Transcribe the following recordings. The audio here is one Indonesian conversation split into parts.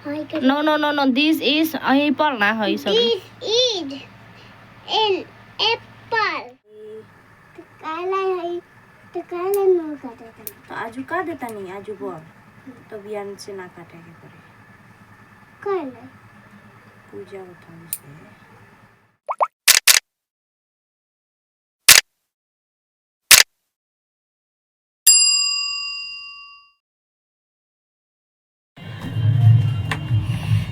No, no, no, no. This is apple na hoy sorry. This is an apple. Tekalan no kata tani. तो आजू का देता नहीं आजू बोल तो बियान से ना काटे के पड़े Kala. पूजा होता है उसे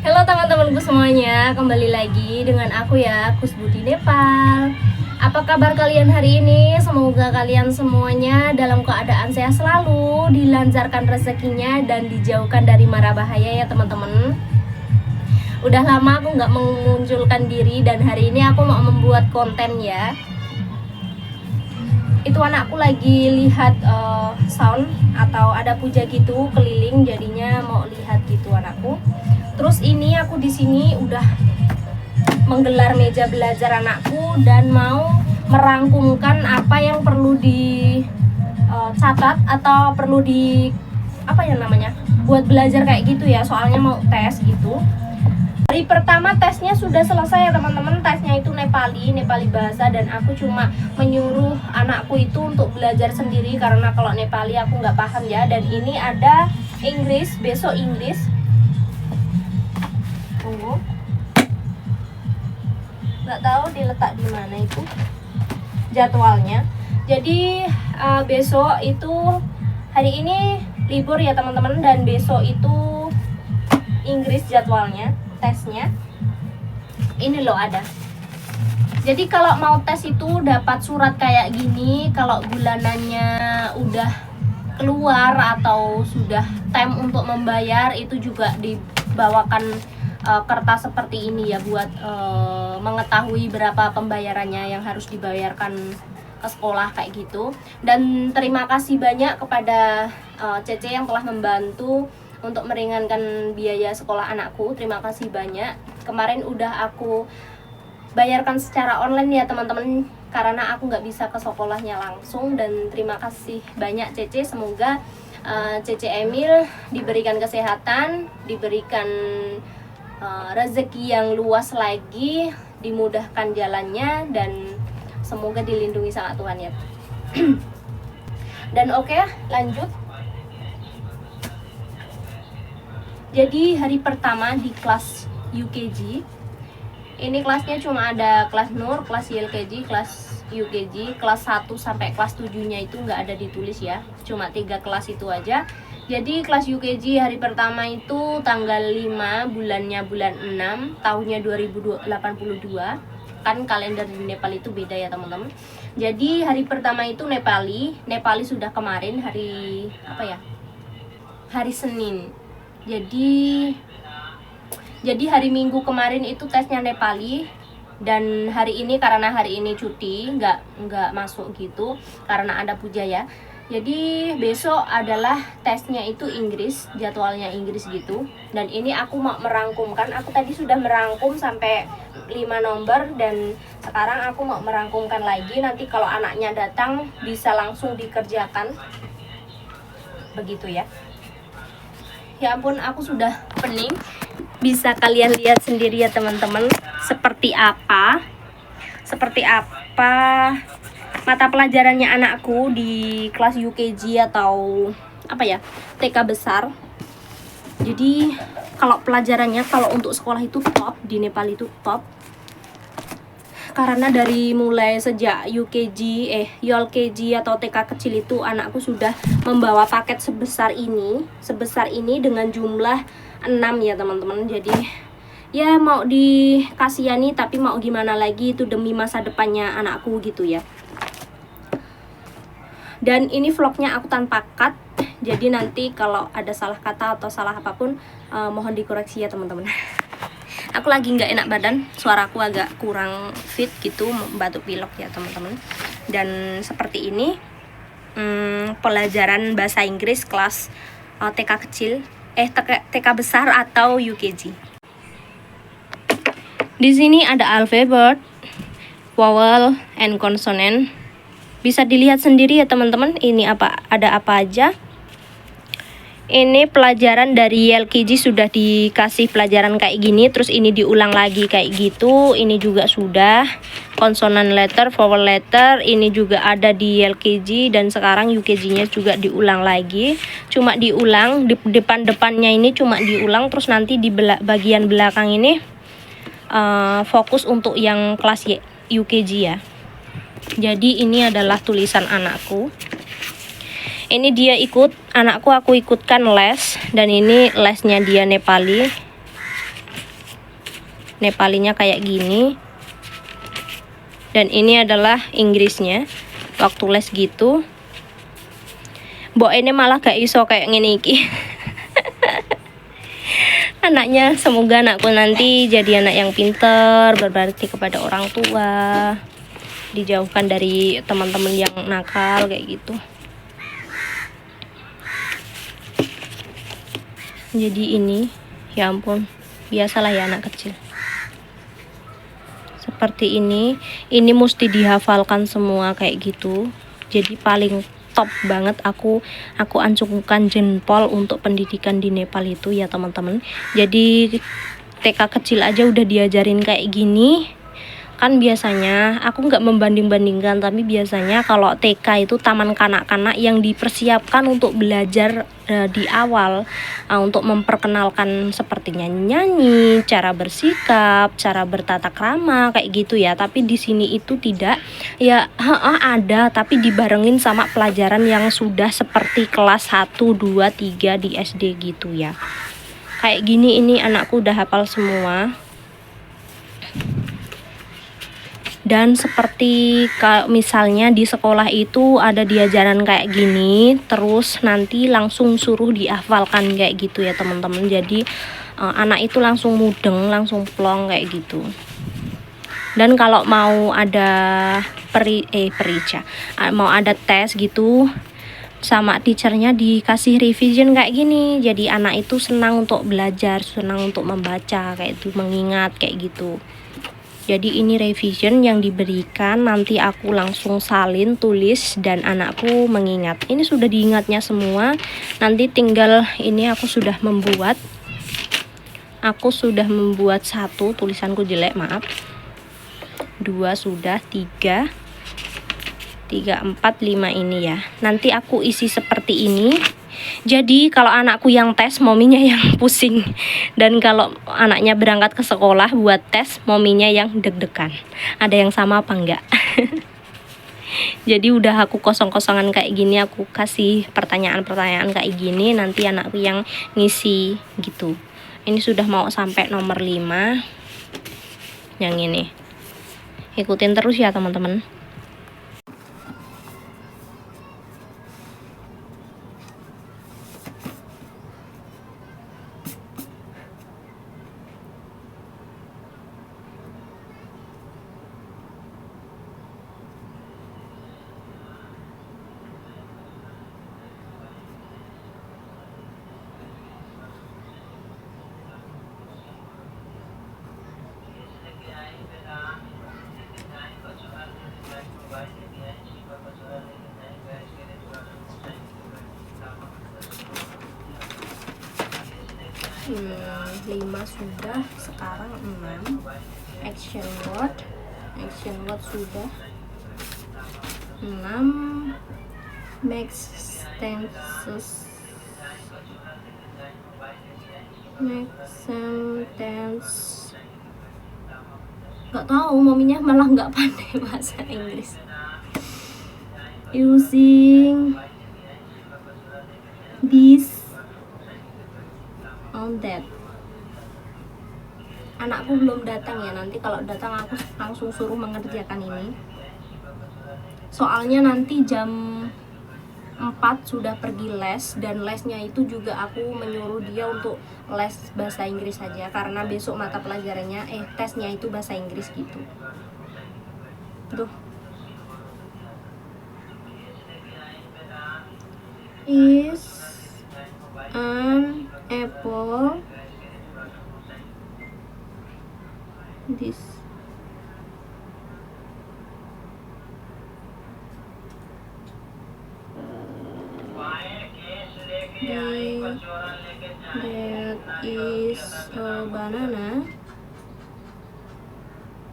Halo teman-temanku semuanya, kembali lagi dengan aku ya, Kusbudi Nepal. Apa kabar kalian hari ini? Semoga kalian semuanya dalam keadaan sehat selalu, dilancarkan rezekinya dan dijauhkan dari mara bahaya ya teman-teman. Udah lama aku nggak memunculkan diri dan hari ini aku mau membuat konten ya. Itu anakku lagi lihat sound atau ada puja gitu keliling, jadinya mau lihat gitu anakku. Terus ini aku di sini udah menggelar meja belajar anakku dan mau merangkumkan apa yang perlu dicatat atau perlu di apa ya namanya buat belajar kayak gitu ya, soalnya mau tes gitu. Hari pertama tesnya sudah selesai ya teman-teman, tesnya itu Nepali bahasa, dan aku cuma menyuruh anakku itu untuk belajar sendiri karena kalau Nepali aku nggak paham ya. Dan ini ada Inggris, besok Inggris. Tunggu, nggak tahu diletak di mana itu jadwalnya. Jadi besok itu, hari ini libur ya teman-teman, dan besok itu Inggris jadwalnya, tesnya. Ini loh ada. Jadi kalau mau tes itu dapat surat kayak gini. Kalau bulanannya udah keluar atau sudah time untuk membayar, itu juga dibawakan kertas seperti ini ya buat mengetahui berapa pembayarannya yang harus dibayarkan ke sekolah kayak gitu. Dan terima kasih banyak kepada Cece yang telah membantu untuk meringankan biaya sekolah anakku. Terima kasih banyak. Kemarin udah aku bayarkan secara online ya teman-teman, karena aku nggak bisa ke sekolahnya langsung. Dan terima kasih banyak Cece. Semoga Cece Emil diberikan kesehatan, diberikan rezeki yang luas lagi, dimudahkan jalannya, dan semoga dilindungi sama Tuhan ya. Dan oke, lanjut. Jadi hari pertama di kelas UKG, ini kelasnya cuma ada kelas Nur, kelas YLKG, kelas UKG, kelas 1 sampai kelas 7-nya itu nggak ada ditulis ya, cuma 3 kelas itu aja. Jadi kelas UKG hari pertama itu tanggal 5, bulannya bulan 6, tahunnya 2082. Kan kalender di Nepal itu beda ya teman-teman. Jadi hari pertama itu Nepali sudah kemarin hari apa ya? Hari Senin. Jadi hari Minggu kemarin itu tesnya Nepali, dan hari ini karena hari ini cuti, nggak masuk gitu karena ada puja ya. Jadi besok adalah tesnya itu Inggris, jadwalnya Inggris gitu. Dan ini aku mau merangkumkan, aku tadi sudah merangkum sampai 5 nomor, dan sekarang aku mau merangkumkan lagi. Nanti kalau anaknya datang bisa langsung dikerjakan. Begitu ya. Ya ampun, aku sudah pening. Bisa kalian lihat sendiri ya teman-teman, seperti apa mata pelajarannya anakku di kelas UKG atau apa ya, TK besar. Jadi kalau pelajarannya, kalau untuk sekolah itu top, di Nepal itu top, karena dari mulai sejak YLKG atau TK kecil itu anakku sudah membawa paket sebesar ini dengan jumlah 6 ya teman-teman. Jadi ya mau dikasihani, tapi mau gimana lagi, itu demi masa depannya anakku gitu ya. Dan ini vlognya aku tanpa cut, jadi nanti kalau ada salah kata atau salah apapun mohon dikoreksi ya teman-teman. Aku lagi nggak enak badan, suaraku agak kurang fit gitu, batuk pilek ya teman-teman. Dan seperti ini pelajaran bahasa Inggris kelas TK kecil, TK besar atau UKG. Di sini ada alfabet, vowel, and consonant. Bisa dilihat sendiri ya teman-teman, ini ada apa aja. Ini pelajaran dari YLKG sudah dikasih pelajaran kayak gini, terus ini diulang lagi kayak gitu. Ini juga sudah konsonan letter, vowel letter, ini juga ada di YLKG dan sekarang UKG-nya juga diulang lagi. Cuma diulang di depan-depannya ini cuma diulang, terus nanti di bagian belakang ini fokus untuk yang kelas UKG ya. Jadi ini adalah tulisan anakku. Ini dia ikut, anakku aku ikutkan les, dan ini lesnya dia Nepali. Nepalinya kayak gini. Dan ini adalah Inggrisnya waktu les gitu. Mbok ini malah gak iso kayak ngene iki. Anaknya, semoga anakku nanti jadi anak yang pinter, berbakti kepada orang tua, dijauhkan dari teman-teman yang nakal kayak gitu. Jadi ini, ya ampun, biasalah ya anak kecil. Seperti ini mesti dihafalkan semua kayak gitu. Jadi paling top banget aku acungkan jempol untuk pendidikan di Nepal itu ya teman-teman. Jadi TK kecil aja udah diajarin kayak gini. Kan biasanya aku nggak membanding-bandingkan, tapi biasanya kalau TK itu taman kanak-kanak yang dipersiapkan untuk belajar di awal, untuk memperkenalkan seperti nyanyi-nyanyi, cara bersikap, cara bertata krama kayak gitu ya. Tapi di sini itu tidak ya, ada tapi dibarengin sama pelajaran yang sudah seperti kelas 1, 2, 3 di SD gitu ya. Kayak gini ini anakku udah hafal semua. Dan seperti kalau misalnya di sekolah itu ada diajaran kayak gini, terus nanti langsung suruh dihafalkan kayak gitu ya teman-teman. Jadi anak itu langsung mudeng, langsung plong kayak gitu. Dan kalau mau ada mau ada tes gitu, sama teachernya dikasih revision kayak gini. Jadi anak itu senang untuk belajar, senang untuk membaca kayak itu, mengingat kayak gitu. Jadi ini revision yang diberikan, nanti aku langsung salin, tulis, dan anakku mengingat. Ini sudah diingatnya semua. Nanti tinggal ini aku sudah membuat. Satu, tulisanku jelek, maaf. 2 sudah, 3, 4, 5 ini ya. Nanti aku isi seperti ini. Jadi kalau anakku yang tes, mominya yang pusing. Dan kalau anaknya berangkat ke sekolah buat tes, mominya yang deg-degan. Ada yang sama apa enggak? Jadi udah aku kosong-kosongan kayak gini, aku kasih pertanyaan-pertanyaan kayak gini, nanti anakku yang ngisi gitu. Ini sudah mau sampai nomor 5. Yang ini. Ikutin terus ya teman-teman. Lima sudah, sekarang 6. Action word sudah 6. Make sentence nggak tahu, maminya malah nggak pandai bahasa Inggris. Using this on that. Anakku belum datang ya, nanti kalau datang aku langsung suruh mengerjakan ini. Soalnya nanti jam 4 sudah pergi les, dan lesnya itu juga aku menyuruh dia untuk les bahasa Inggris saja, karena besok mata pelajarannya tesnya itu bahasa Inggris gitu. Tuh. Is an apple this is a banana.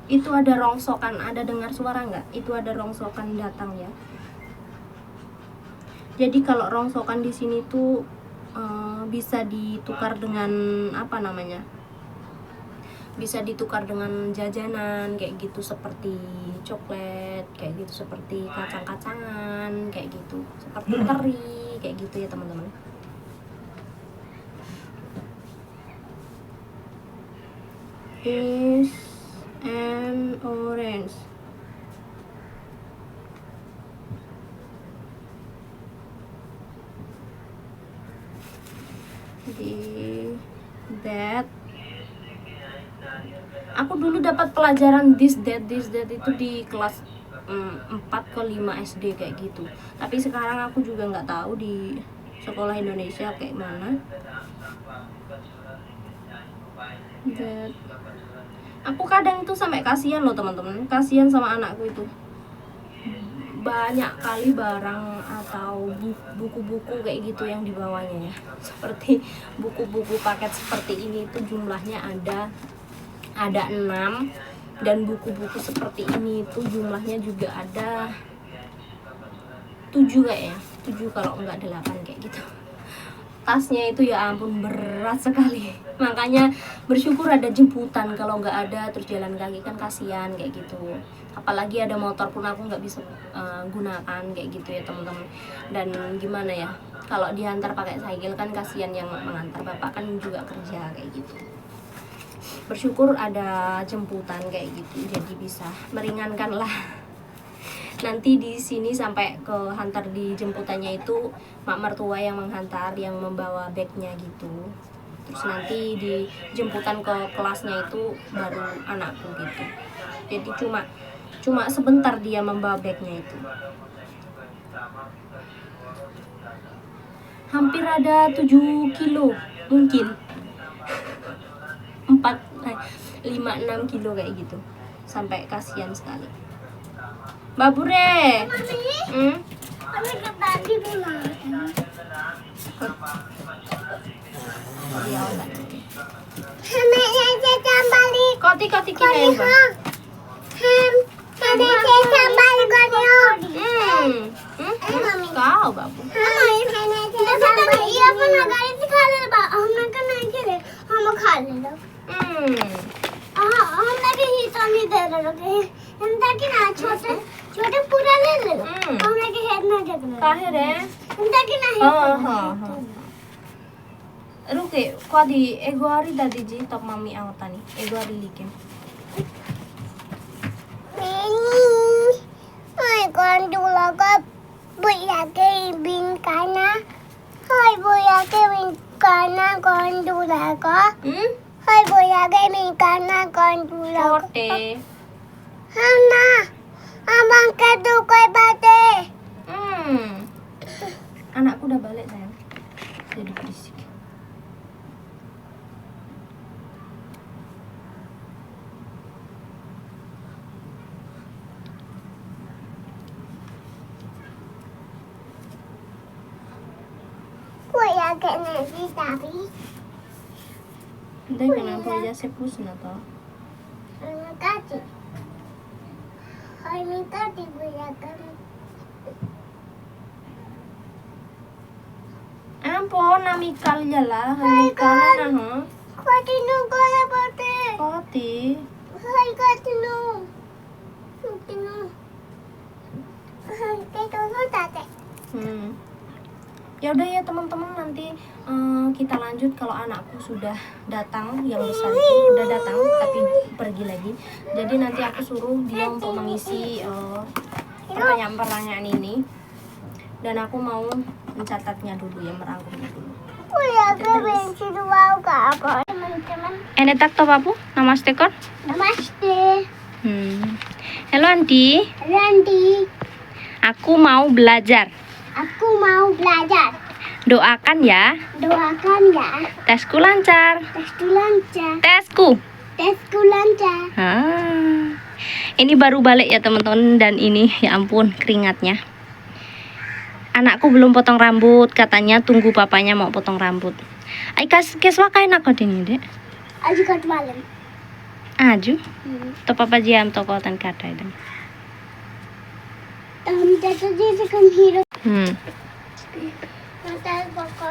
Itu ada rongsokan, ada dengar suara nggak? Itu ada rongsokan datang ya. Jadi kalau rongsokan di sini tuh bisa ditukar dengan apa namanya? Bisa ditukar dengan jajanan kayak gitu, seperti coklat, kayak gitu, seperti kacang-kacangan, kayak gitu, seperti teri, kayak gitu ya teman-teman. Is an orange. Di that, aku dulu dapat pelajaran this that itu di kelas 4 ke 5 SD kayak gitu. Tapi sekarang aku juga nggak tahu di sekolah Indonesia kayak mana. That. Aku kadang itu sampai kasihan loh teman-teman, kasihan sama anakku itu. Banyak kali barang atau buku-buku kayak gitu yang dibawanya ya. Seperti buku-buku paket seperti ini itu jumlahnya ada 6, dan buku-buku seperti ini itu jumlahnya juga ada 7 kayaknya, 7 kalau enggak 8 kayak gitu. Tasnya itu ya ampun berat sekali, makanya bersyukur ada jemputan. Kalau nggak ada terus jalan kaki kan kasihan kayak gitu, apalagi ada motor pun aku nggak bisa gunakan kayak gitu ya teman-teman. Dan gimana ya, kalau diantar pakai cycle kan kasihan yang mengantar, bapak kan juga kerja kayak gitu. Bersyukur ada jemputan kayak gitu, jadi bisa meringankan lah. Nanti di sini sampai ke hantar di jemputannya itu mak mertua yang menghantar, yang membawa bagnya gitu. Terus nanti di jemputan ke kelasnya itu baru anakku gitu. Jadi cuma sebentar dia membawa bagnya itu. Hampir ada 7 kilo mungkin. 5-6 kilo kayak gitu. Sampai kasihan sekali. Mbak Bure. Kami ke tadi pulang. Hame saya kembali. Koti kina ya, Bang. Hame saya kembali kodyo. Kau, Babu. Hame saya kembali. Iya pernah kali sekali, Pak. हमने का नहीं करे. हम खा ले लो. हमने के ही तो नहीं दे रहे. हम ताकि ना छोटे पूरा ले लो. हमने के हेड ना जग ले. काहे रे? हम ताकि ना हाँ. रुके, कदी एगो और दादी जी तब मम्मी आवता नहीं. एगो और लिखे. Hai con dulu kok buya ke bin kana. Hai buya ke bin kana con dulu kok. Hai buya ke bin kana con dulu. Kote. Hana. Abang ke tukoy bate. Anakku udah balik sayang. Jadi berisik. Buya ke nasi tapi. Dai kenapa ya sepus na to? Mikati. Hai mikati buya ke. Ampun, namikal ya lah. Namikal na ha. Koti nu kola bate. Koti. Hai koti nu. Koti nu. Hai keto nu tate. Ya udah ya teman-teman, nanti kita lanjut kalau anakku sudah datang, yang besar itu udah datang tapi pergi lagi. Jadi nanti aku suruh dia untuk mengisi pertanyaan-pertanyaan ini, dan aku mau mencatatnya dulu ya, merangkumnya dulu. Buya ke benci dua ke apa teman-teman. Enetak to babu, namaste kor. Namaste. Halo Anti, Randy. aku mau belajar. Aku mau belajar. Doakan ya, Doakan ya. tesku lancar. Tesku lancar. Tesku. Tesku lancar. Ini baru balik ya teman-teman, dan ini ya ampun keringatnya. Anakku belum potong rambut, katanya tunggu papanya mau potong rambut. Ay keswa kain ako din dek. आज कटवा लें Aju. तो पापा जी हम तो कौतन काटा है हम चाचा जी से कम हीरो Hmm. माता पापा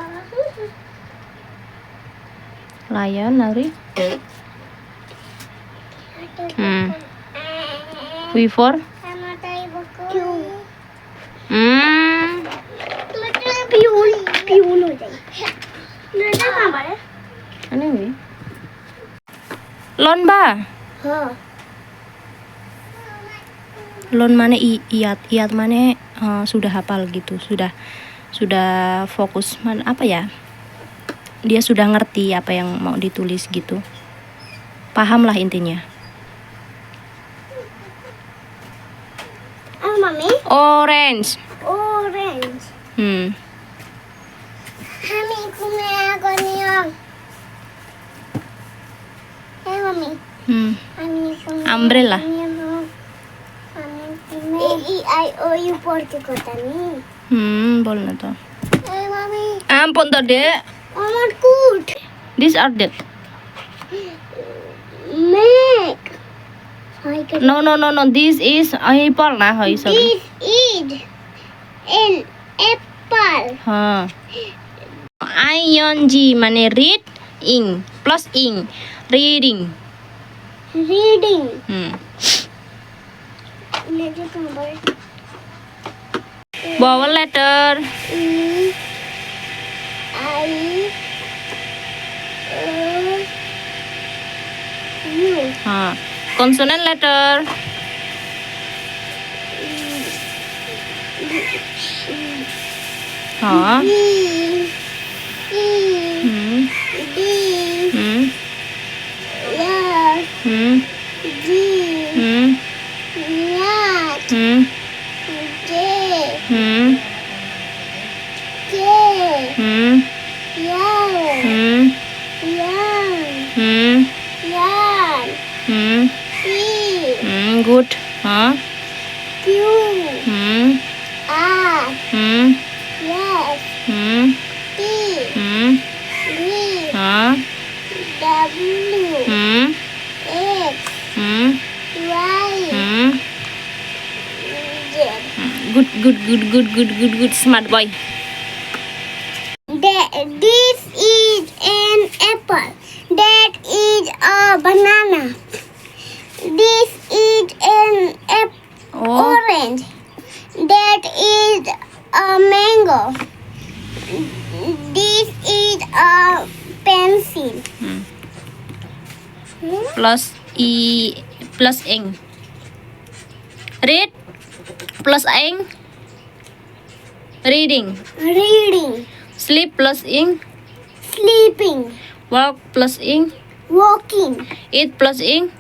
Lion Nari. V4. माता क्यों मतलब प्यून प्यून हो जाए नजर कहाँ पर है Ano ini? Lomba. हाँ Lon mana iat mana sudah hafal gitu, sudah fokus mana apa ya? Dia sudah ngerti apa yang mau ditulis gitu. Paham lah intinya. Mummy Orange. orange हमें घूमने कोनिया है मम्मी हमें घूमने Umbrella. A-E-I-O-U पढ़ के कोता नहीं Boleh na to. है मम्मी Ampun to dek. अमर कूट This are that. make हाय कर No. This is apple na hoy sorry. this is an apple Ha. ING mane read ing plus ing reading. reading लेके कहाँ पर Vowel letter. E I O U Ha. Consonant letter. Ha. D E D F G H J K L M N P Good. Ha. Q R S T V Ha. W X Y Z Good. Smart boy. This is an apple. That is a banana. This is an Oh. orange. That is a mango. This is a pencil. Plus ing. Read plus ing. Reading. Reading. Sleep plus ing. Sleeping. Walk plus ing. Walking. Eat plus ing.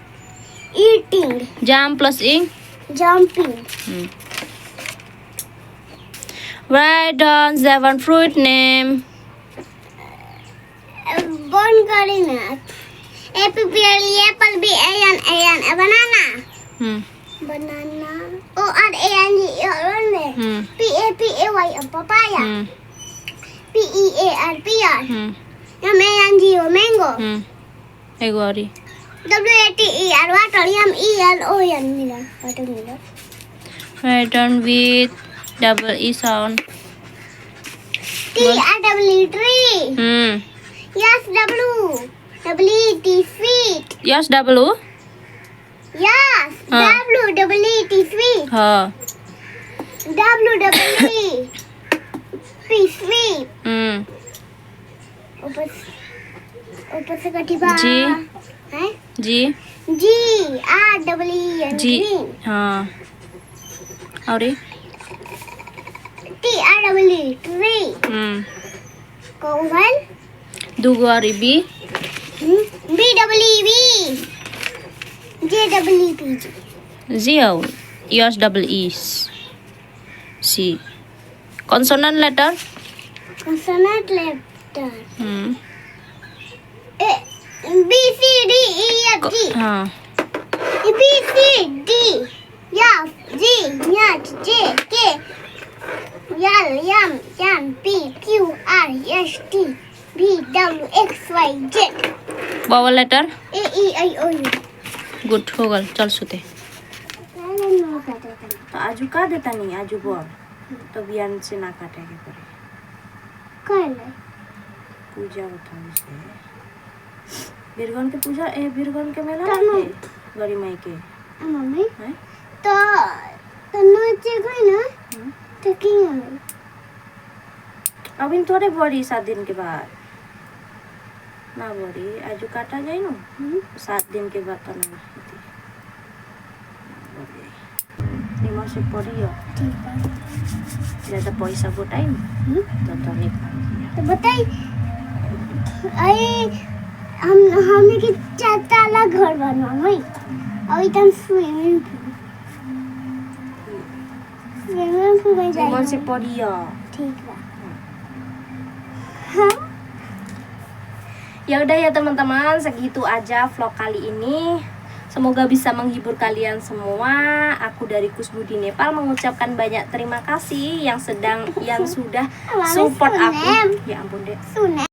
Eating. Jump plus ing. Jumping. Write down 7 fruit name. Born Karina. Apple B A banana. Banana. O-R-A-N-G P-A-P-A-Y papaya. P-E-A-R pear. M-A-N-G-O mango. Egori. W-A-T-E-R water. M-E-L-O-N melon. Watermelon. Write down with double E sound. T-R-W tree. Yes, W. W-E-T sweet. Yes, double. Yes, W-W-E-T sweet. Ha. W-W-E-P sweet. ऊपर से कटी बा जी। हैं G. G-R-W-E-N G. green. Ha. Auri. T-R-W tree. Oval. Dugari B. B-W-E-V. J-W-E-P-G. Zero. Yes, double E. C. Consonant letter. Consonant letter. A, B, C, D, E, F, G. Ha. B, C, D, F, G, H, J, K, L, M, N, P, Q, R, S, T, B W X Y Z vowel letter A E I O U गुड हो गल चल सुते नो काटे तो आजू का देता नहीं आजू बोल तो बियान से ना काटे के पड़े कल पूजा होता है उसे बीरगन के पूजा बीरगन के मेला तनु। है गरी माई के मम्मी हैं तो चे गई ना तो किंग अब इन थोड़े बड़ी 7 दिन के बाद ना बड़ी आजू काटा जाए ना 7 दिन के बाद तो ना होती निमन से पड़ी हो ठीक है ज्यादा पैसा को टाइम तो नहीं पाएगी तो बताई अरे हमने के 4 ताला घर बनवाई और इतना स्विमिंग पूल में निमन से जाए पड़ी हो ठीक है हाँ Ya udah ya teman-teman, segitu aja vlog kali ini. Semoga bisa menghibur kalian semua. Aku dari Kusbudi Nepal mengucapkan banyak terima kasih yang sudah support aku. Ya ampun deh. सुने